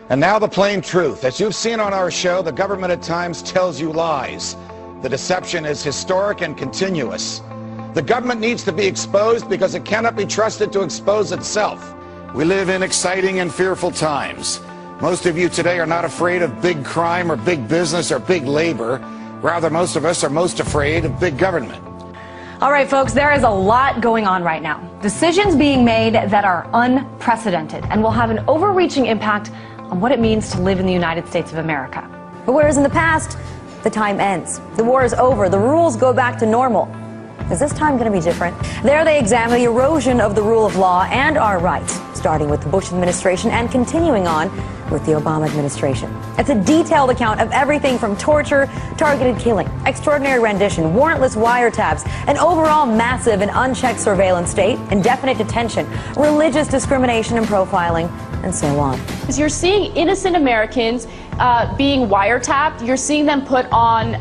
And now the plain truth. As you've seen on our show, the government at times tells you lies. The deception is historic and continuous. The government needs to be exposed because it cannot be trusted to expose itself. We live in exciting and fearful times. Most of you today are not afraid of big crime or big business or big labor. Rather, most of us are most afraid of big government. All right, folks, there is a lot going on right now. Decisions being made that are unprecedented and will have an overreaching impact on what it means to live in the United States of America. But whereas in the past, the time ends. The war is over. The rules go back to normal. Is this time going to be different? There they examine the erosion of the rule of law and our rights, starting with the Bush administration and continuing on with the Obama administration. It's a detailed account of everything from torture, targeted killing, extraordinary rendition, warrantless wiretaps, an overall massive and unchecked surveillance state, indefinite detention, religious discrimination and profiling, and so on. You're seeing innocent Americans being wiretapped. You're seeing them put on,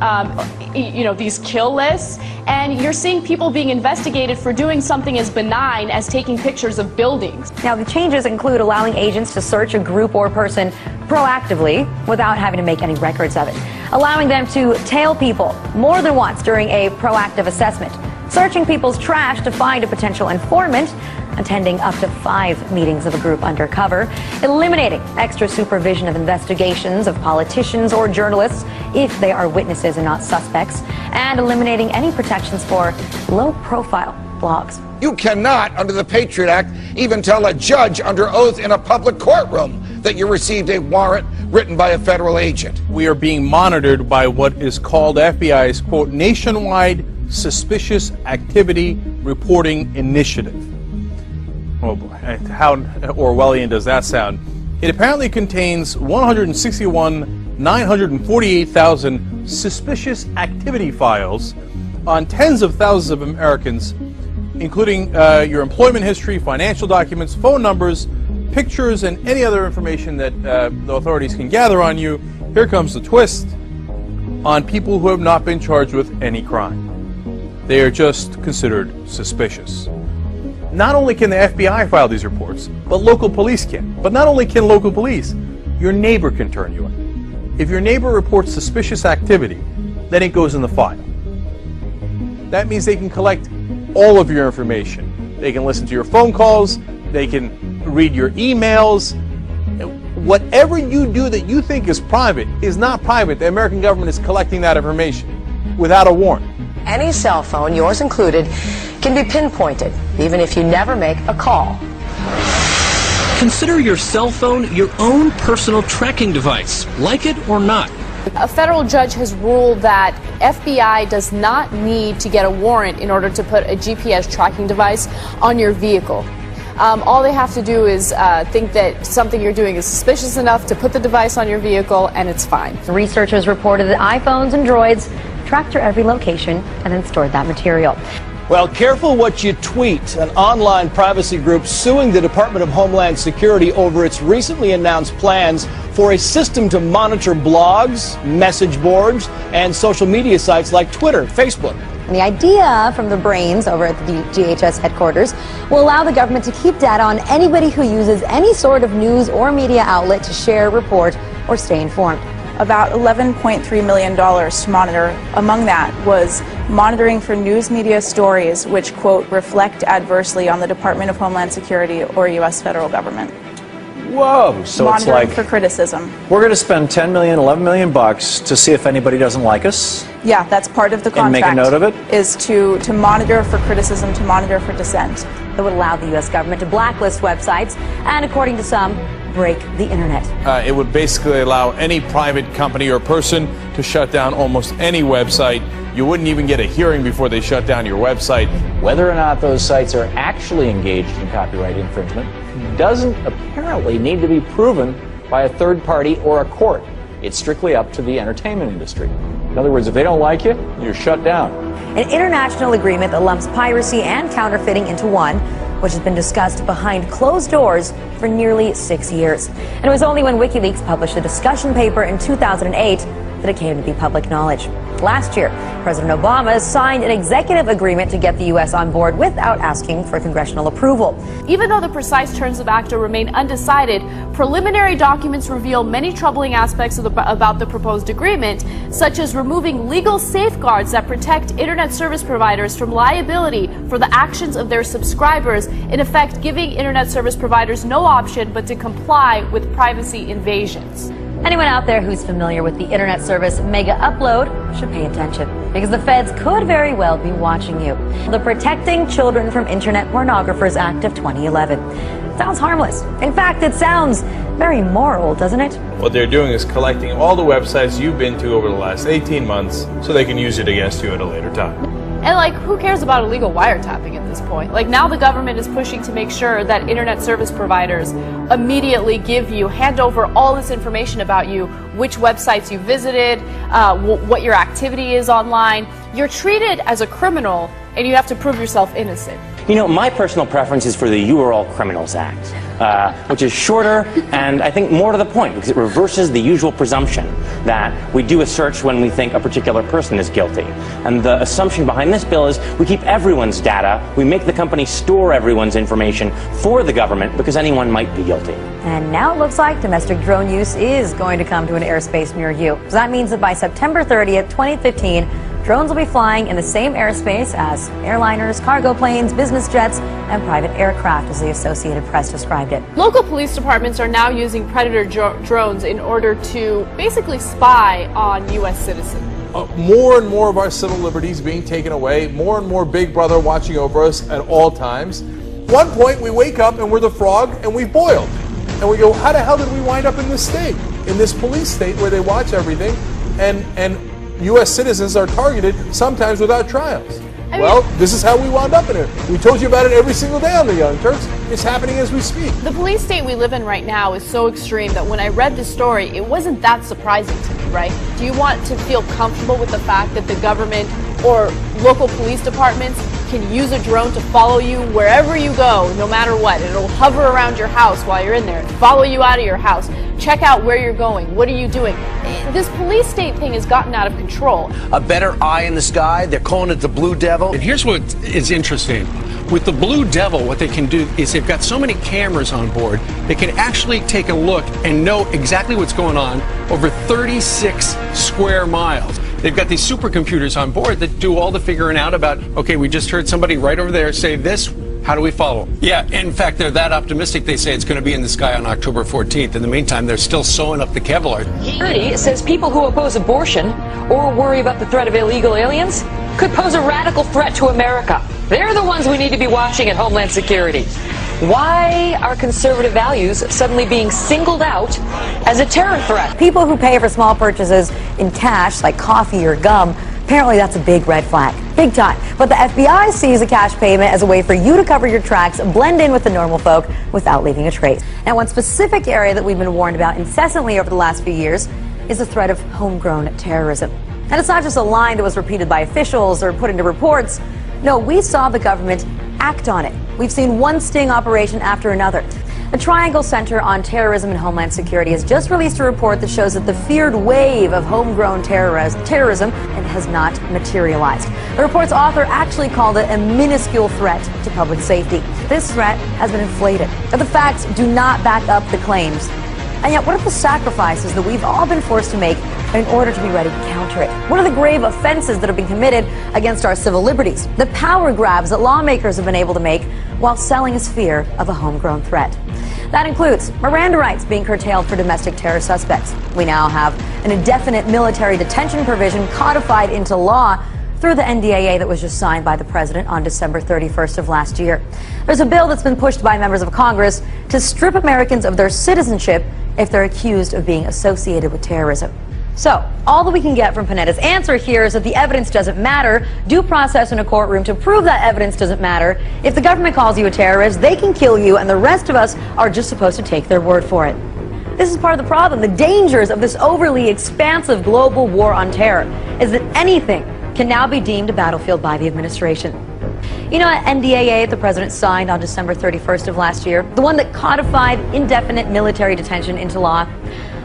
these kill lists, and you're seeing people being investigated for doing something as benign as taking pictures of buildings. Now, the changes include allowing agents to search a group or person proactively without having to make any records of it, allowing them to tail people more than once during a proactive assessment, searching people's trash to find a potential informant, attending up to 5 meetings of a group undercover, eliminating extra supervision of investigations of politicians or journalists if they are witnesses and not suspects, and eliminating any protections for low-profile blogs. You cannot, under the Patriot Act, even tell a judge under oath in a public courtroom that you received a warrant written by a federal agent. We are being monitored by what is called FBI's, quote, Nationwide Suspicious Activity Reporting Initiative. Oh boy, how Orwellian does that sound? It apparently contains 161,948,000 suspicious activity files on tens of thousands of Americans, including your employment history, financial documents, phone numbers, pictures, and any other information that the authorities can gather on you. Here comes the twist: on people who have not been charged with any crime. They are just considered suspicious. Not only can the FBI file these reports, but local police can. But not only can local police, your neighbor can turn you in. If your neighbor reports suspicious activity, then it goes in the file. That means they can collect all of your information. They can listen to your phone calls, they can read your emails. Whatever you do that you think is private is not private. The American government is collecting that information without a warrant. Any cell phone, yours included, can be pinpointed, even if you never make a call. Consider your cell phone your own personal tracking device, like it or not. A federal judge has ruled that FBI does not need to get a warrant in order to put a GPS tracking device on your vehicle. All they have to do is think that something you're doing is suspicious enough to put the device on your vehicle, and it's fine. The researchers reported that iPhones and Droids tracked your every location and then stored that material. Well, careful what you tweet. An online privacy group suing the Department of Homeland Security over its recently announced plans for a system to monitor blogs, message boards, and social media sites like Twitter, Facebook. And the idea from the brains over at the DHS headquarters will allow the government to keep data on anybody who uses any sort of news or media outlet to share, report, or stay informed. about $11.3 million to monitor. Among that was monitoring for news media stories which, quote, reflect adversely on the Department of Homeland Security or U.S. federal government. Whoa, so Monitoring it's like for criticism. we're going to spend $10 million, $11 million bucks to see if anybody doesn't like us. Yeah, that's part of the contract. And make a note of it? Is to monitor for criticism, to monitor for dissent. That would allow the U.S. government to blacklist websites and, according to some, break the internet. It would basically allow any private company or person to shut down almost any website. You wouldn't even get a hearing before they shut down your website. Whether or not those sites are actually engaged in copyright infringement doesn't apparently need to be proven by a third party or a court. It's strictly up to the entertainment industry. In other words, if they don't like you, you're shut down. An international agreement that lumps piracy and counterfeiting into one, which has been discussed behind closed doors for nearly 6 years. And it was only when WikiLeaks published a discussion paper in 2008 that it came to be public knowledge. Last year, President Obama signed an executive agreement to get the U.S. on board without asking for congressional approval. Even though the precise terms of ACTA remain undecided, preliminary documents reveal many troubling aspects about the proposed agreement, such as removing legal safeguards that protect internet service providers from liability for the actions of their subscribers, in effect giving internet service providers no option but to comply with privacy invasions. Anyone out there who's familiar with the internet service Mega Upload should pay attention, because the feds could very well be watching you. The Protecting Children from Internet Pornographers Act of 2011. Sounds harmless. In fact, it sounds very moral, doesn't it? What they're doing is collecting all the websites you've been to over the last 18 months so they can use it against you at a later time. And like, who cares about illegal wiretapping at this point? Like, now the government is pushing to make sure that internet service providers immediately hand over all this information about you, which websites you visited, what your activity is online. You're treated as a criminal and you have to prove yourself innocent. You know, my personal preference is for the You Are All Criminals Act, which is shorter and I think more to the point, because it reverses the usual presumption that we do a search when we think a particular person is guilty. And the assumption behind this bill is we keep everyone's data, we make the company store everyone's information for the government because anyone might be guilty. And now it looks like domestic drone use is going to come to an airspace near you. So that means that by September 30th, 2015, drones will be flying in the same airspace as airliners, cargo planes, business jets, and private aircraft, as the Associated Press described it. Local police departments are now using Predator drones in order to basically spy on U.S. citizens. More and more of our civil liberties being taken away, more and more Big Brother watching over us at all times. One point we wake up and we're the frog and we've boiled. And we go, how the hell did we wind up in this state? In this police state where they watch everything and U.S. citizens are targeted, sometimes without trials. Well, this is how we wound up in it. We told you about it every single day on the Young Turks. It's happening as we speak. The police state we live in right now is so extreme that when I read the story, it wasn't that surprising to me, right? Do you want to feel comfortable with the fact that the government or local police departments can use a drone to follow you wherever you go, no matter what? It'll hover around your house while you're in there, follow you out of your house, check out where you're going, what are you doing? This police state thing has gotten out of control. A better eye in the sky, they're calling it the Blue Devil. And here's what is interesting. With the Blue Devil, what they can do is they've got so many cameras on board, they can actually take a look and know exactly what's going on over 36 square miles. They've got these supercomputers on board that do all the figuring out about, okay, we just heard somebody right over there say this, how do we follow? Yeah, in fact, they're that optimistic, they say it's going to be in the sky on October 14th. In the meantime, they're still sewing up the Kevlar. Security says people who oppose abortion or worry about the threat of illegal aliens could pose a radical threat to America. They're the ones we need to be watching at Homeland Security. Why are conservative values suddenly being singled out as a terror threat? People who pay for small purchases in cash, like coffee or gum, apparently that's a big red flag. Big time. But the FBI sees a cash payment as a way for you to cover your tracks, blend in with the normal folk without leaving a trace. Now, one specific area that we've been warned about incessantly over the last few years is the threat of homegrown terrorism. And it's not just a line that was repeated by officials or put into reports. No, we saw the government act on it. We've seen one sting operation after another. The Triangle Center on Terrorism and Homeland Security has just released a report that shows that the feared wave of homegrown terrorism has not materialized. The report's author actually called it a minuscule threat to public safety. This threat has been inflated, but the facts do not back up the claims. And yet, what are the sacrifices that we've all been forced to make in order to be ready to counter it? What are the grave offenses that have been committed against our civil liberties? The power grabs that lawmakers have been able to make while selling us fear of a homegrown threat. That includes Miranda rights being curtailed for domestic terror suspects. We now have an indefinite military detention provision codified into law through the NDAA that was just signed by the president on December 31st of last year. There's a bill that's been pushed by members of Congress to strip Americans of their citizenship if they're accused of being associated with terrorism. So, all that we can get from Panetta's answer here is that the evidence doesn't matter, due process in a courtroom to prove that evidence doesn't matter. If the government calls you a terrorist, they can kill you, and the rest of us are just supposed to take their word for it. This is part of the problem. The dangers of this overly expansive global war on terror is that anything can now be deemed a battlefield by the administration. You know that NDAA the president signed on December 31st of last year, the one that codified indefinite military detention into law?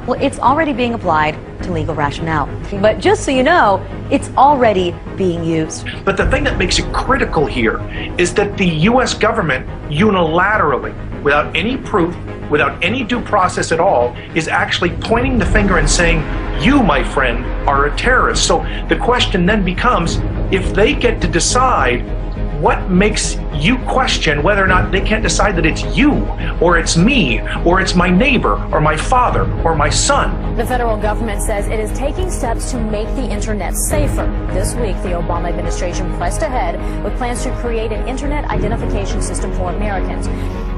Well, it's already being applied to legal rationale. But just so you know, it's already being used. But the thing that makes it critical here is that the U.S. government unilaterally, without any proof, without any due process at all, is actually pointing the finger and saying, you, my friend, are a terrorist. So the question then becomes, if they get to decide, what makes you question whether or not they can't decide that it's you, or it's me, or it's my neighbor, or my father, or my son? The federal government says it is taking steps to make the internet safer. This week, the Obama administration pressed ahead with plans to create an internet identification system for Americans.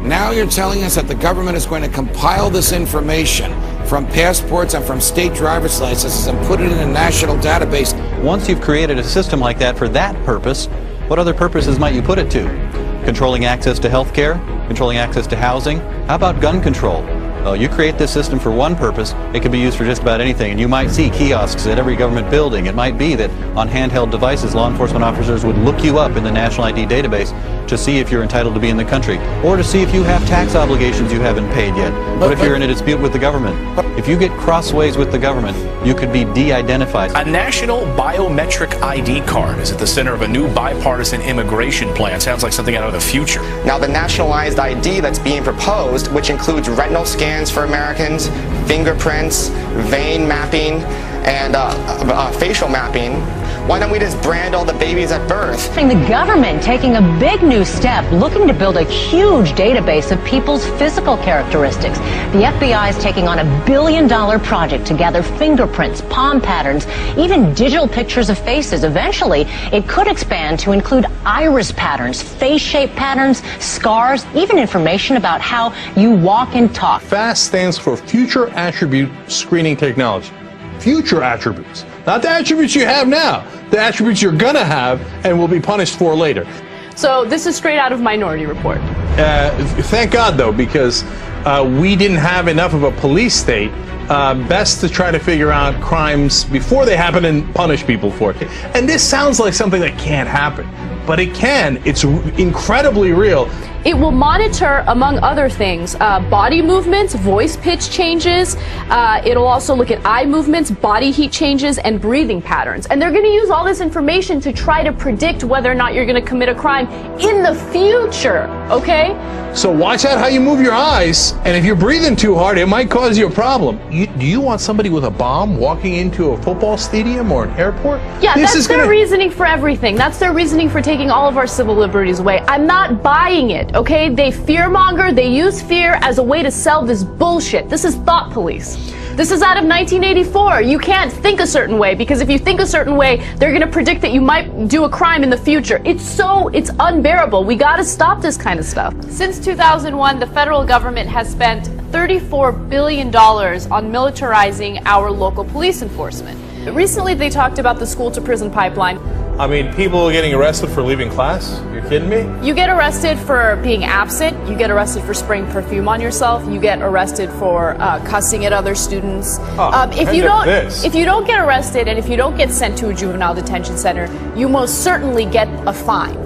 Now you're telling us that the government is going to compile this information from passports and from state driver's licenses and put it in a national database. Once you've created a system like that for that purpose, what other purposes might you put it to? Controlling access to health care? Controlling access to housing? How about gun control? Well, you create this system for one purpose, it can be used for just about anything. And you might see kiosks at every government building. It might be that on handheld devices, law enforcement officers would look you up in the National ID database to see if you're entitled to be in the country, or to see if you have tax obligations you haven't paid yet. What if you're in a dispute with the government? If you get crossways with the government, you could be de-identified. A national biometric ID card is at the center of a new bipartisan immigration plan. Sounds like something out of the future. Now, the nationalized ID that's being proposed, which includes retinal scans for Americans, fingerprints, vein mapping, and facial mapping. Why don't we just brand all the babies at birth? The government taking a big new step, looking to build a huge database of people's physical characteristics. The FBI is taking on $1 billion project to gather fingerprints, palm patterns, even digital pictures of faces. Eventually, it could expand to include iris patterns, face shape patterns, scars, even information about how you walk and talk. FAST stands for Future Attribute Screening Technology. Future attributes. Not the attributes you have now, the attributes you're gonna have and will be punished for later. So this is straight out of Minority Report. Thank God, though, because we didn't have enough of a police state. Best to try to figure out crimes before they happen and punish people for it. And this sounds like something that can't happen, but it can. It's incredibly real. It will monitor, among other things, body movements, voice pitch changes. It'll also look at eye movements, body heat changes, and breathing patterns. And they're going to use all this information to try to predict whether or not you're going to commit a crime in the future, okay? So watch out how you move your eyes, and if you're breathing too hard, it might cause you a problem. Do you want somebody with a bomb walking into a football stadium or an airport? Yeah, that's their reasoning for everything. That's their reasoning for taking all of our civil liberties away. I'm not buying it, okay? They fearmonger, they use fear as a way to sell this bullshit. This is thought police. This is out of 1984. You can't think a certain way, because if you think a certain way, they're going to predict that you might do a crime in the future. It's unbearable. We got to stop this kind of stuff. Since 2001, the federal government has spent $34 billion on militarizing our local police enforcement. Recently, they talked about the school-to-prison pipeline. I mean, people getting arrested for leaving class? You're kidding me? You get arrested for being absent. You get arrested for spraying perfume on yourself. You get arrested for cussing at other students. If you don't get arrested and if you don't get sent to a juvenile detention center, you most certainly get a fine.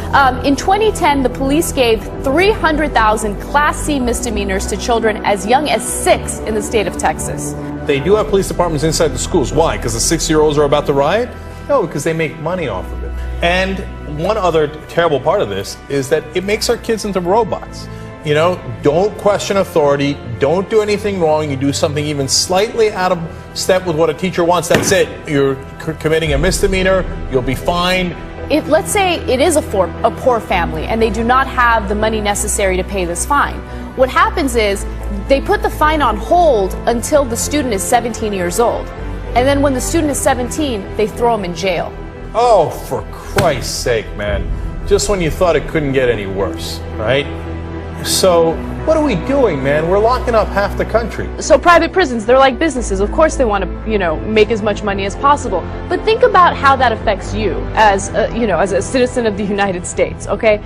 In 2010, the police gave 300,000 Class C misdemeanors to children as young as 6 in the state of Texas. They do have police departments inside the schools. Why? Because the 6-year-olds are about to riot? No, because they make money off of it. And one other terrible part of this is that it makes our kids into robots. You know, don't question authority. Don't do anything wrong. You do something even slightly out of step with what a teacher wants. That's it. You're committing a misdemeanor. You'll be fined. Let's say it is a poor family and they do not have the money necessary to pay this fine. What happens is they put the fine on hold until the student is 17 years old. And then when the student is 17, they throw him in jail. Oh, for Christ's sake, man. Just when you thought it couldn't get any worse, right? So what are we doing, man? We're locking up half the country. So private prisons, they're like businesses. Of course they want to, make as much money as possible. But think about how that affects you as a citizen of the United States, okay?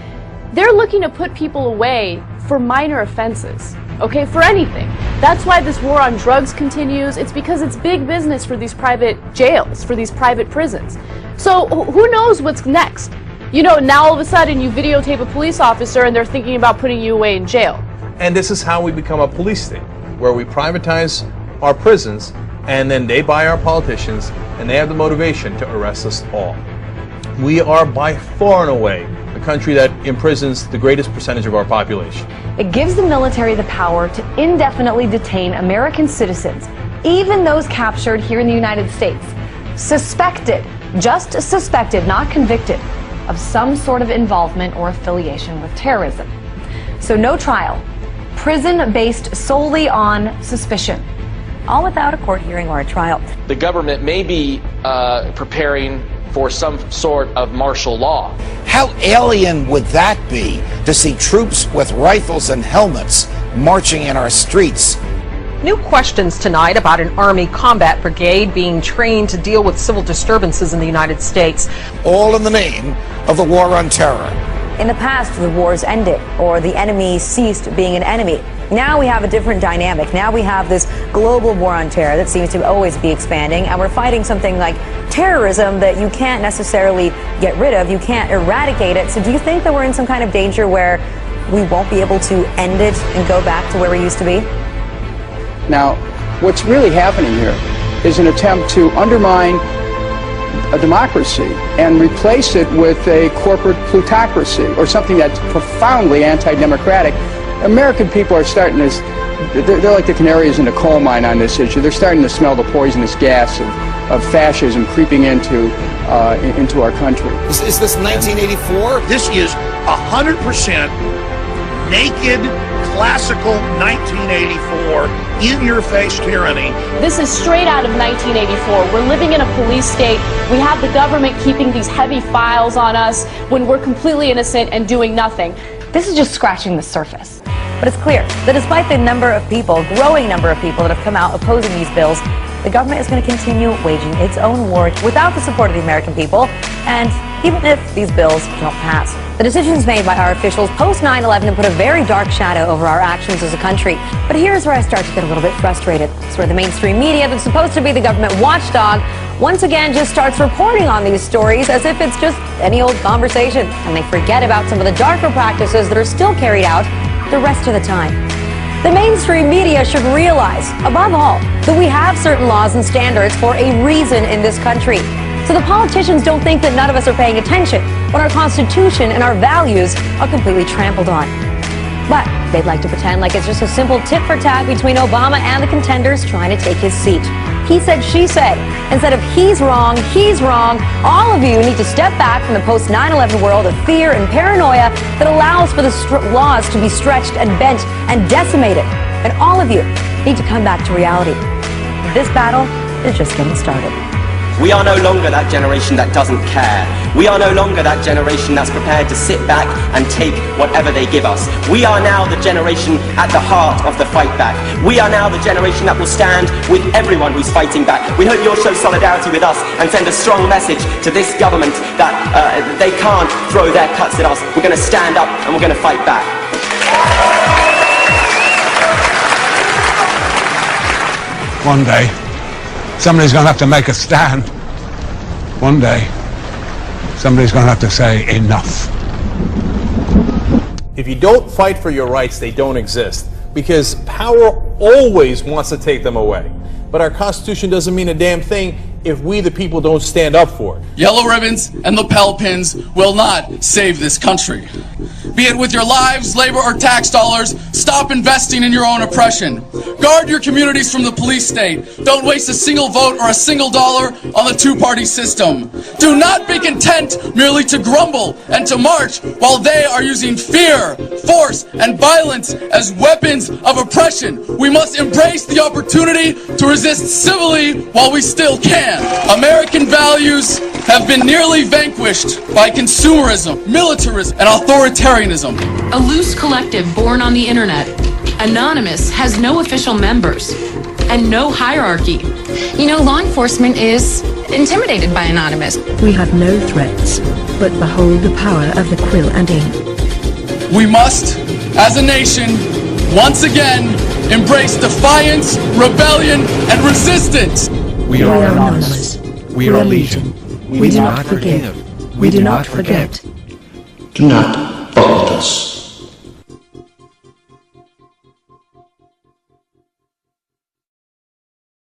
They're looking to put people away for minor offenses, okay, for anything. That's why this war on drugs continues. It's because it's big business for these private jails, for these private prisons. So who knows what's next? Now all of a sudden you videotape a police officer and they're thinking about putting you away in jail. And this is how we become a police state, where we privatize our prisons and then they buy our politicians and they have the motivation to arrest us all. We are by far and away the country that imprisons the greatest percentage of our population. It gives the military the power to indefinitely detain American citizens, even those captured here in the United States, suspected, just suspected, not convicted, of some sort of involvement or affiliation with terrorism. So no trial, prison based solely on suspicion. All without a court hearing or a trial. The government may be preparing for some sort of martial law. How alien would that be to see troops with rifles and helmets marching in our streets? New questions tonight about an Army combat brigade being trained to deal with civil disturbances in the United States. All in the name of the war on terror. In the past, the wars ended or the enemy ceased being an enemy. Now we have a different dynamic. Now we have this global war on terror that seems to always be expanding, and we're fighting something like terrorism that you can't necessarily get rid of. You can't eradicate it. So do you think that we're in some kind of danger where we won't be able to end it and go back to where we used to be? Now, what's really happening here is an attempt to undermine a democracy and replace it with a corporate plutocracy or something that's profoundly anti-democratic. American people are starting to, they're like the canaries in a coal mine on this issue. They're starting to smell the poisonous gas of fascism creeping into our country. Is this 1984? This is 100% naked, classical 1984, in-your-face tyranny. This is straight out of 1984. We're living in a police state. We have the government keeping these heavy files on us when we're completely innocent and doing nothing. This is just scratching the surface. But it's clear that despite the number of people, growing number of people that have come out opposing these bills, the government is going to continue waging its own war without the support of the American people, and even if these bills don't pass. The decisions made by our officials post 9/11 have put a very dark shadow over our actions as a country. But here's where I start to get a little bit frustrated. It's where the mainstream media that's supposed to be the government watchdog once again just starts reporting on these stories as if it's just any old conversation, and they forget about some of the darker practices that are still carried out the rest of the time. The mainstream media should realize, above all, that we have certain laws and standards for a reason in this country. So the politicians don't think that none of us are paying attention when our Constitution and our values are completely trampled on. But they'd like to pretend like it's just a simple tit-for-tat between Obama and the contenders trying to take his seat. He said, she said. Instead of he's wrong, all of you need to step back from the post-9/11 world of fear and paranoia that allows for the laws to be stretched and bent and decimated. And all of you need to come back to reality. This battle is just getting started. We are no longer that generation that doesn't care. We are no longer that generation that's prepared to sit back and take whatever they give us. We are now the generation at the heart of the fight back. We are now the generation that will stand with everyone who's fighting back. We hope you'll show solidarity with us and send a strong message to this government that they can't throw their cuts at us. We're going to stand up and we're going to fight back. One day, somebody's going to have to make a stand. One day, somebody's going to have to say enough. If you don't fight for your rights, they don't exist, because power always wants to take them away. But our Constitution doesn't mean a damn thing if we the people don't stand up for it. Yellow ribbons and lapel pins will not save this country. Be it with your lives, labor, or tax dollars, stop investing in your own oppression. Guard your communities from the police state. Don't waste a single vote or a single dollar on the two-party system. Do not be content merely to grumble and to march while they are using fear, force, and violence as weapons of oppression. We must embrace the opportunity to resist civilly while we still can. American values have been nearly vanquished by consumerism, militarism, and authoritarianism. A loose collective born on the internet. Anonymous has no official members and no hierarchy. You know, law enforcement is intimidated by Anonymous. We have no threats, but behold the power of the quill and ink. We must, as a nation, once again, embrace defiance, rebellion, and resistance. We are Anonymous. We are Legion. We do not forgive. We do not forget. Do not fuck with us.